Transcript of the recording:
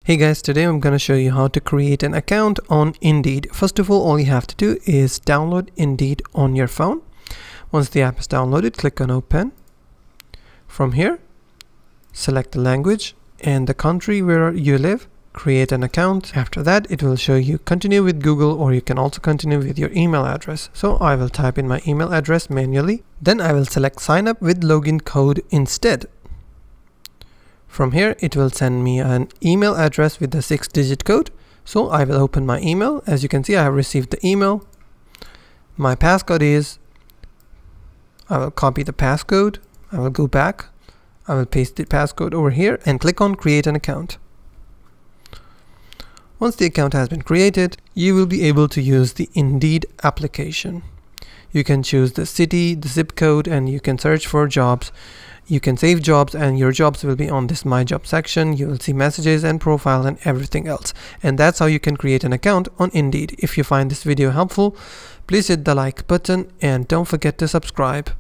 Hey guys, today I'm going to show you how to create an account on Indeed. First of all you have to do is download Indeed on your phone. Once the app is downloaded, click on open. From here, select the language and the country where you live. Create an account. After that, it will show you continue with Google, or you can also continue with your email address. So I will type in my email address manually. Then I will select sign up with login code instead. From here, it will send me an email address with the 6-digit code. So I will open my email. As you can see, I have received the email. My passcode is, I will copy the passcode. I will go back. I will paste the passcode over here and click on create an account. Once the account has been created, you will be able to use the Indeed application. You can choose the city, the zip code, and you can search for jobs. You can save jobs and your jobs will be on this My Job section. You will see messages and profile and everything else. And that's how you can create an account on Indeed. If you find this video helpful, please hit the like button and don't forget to subscribe.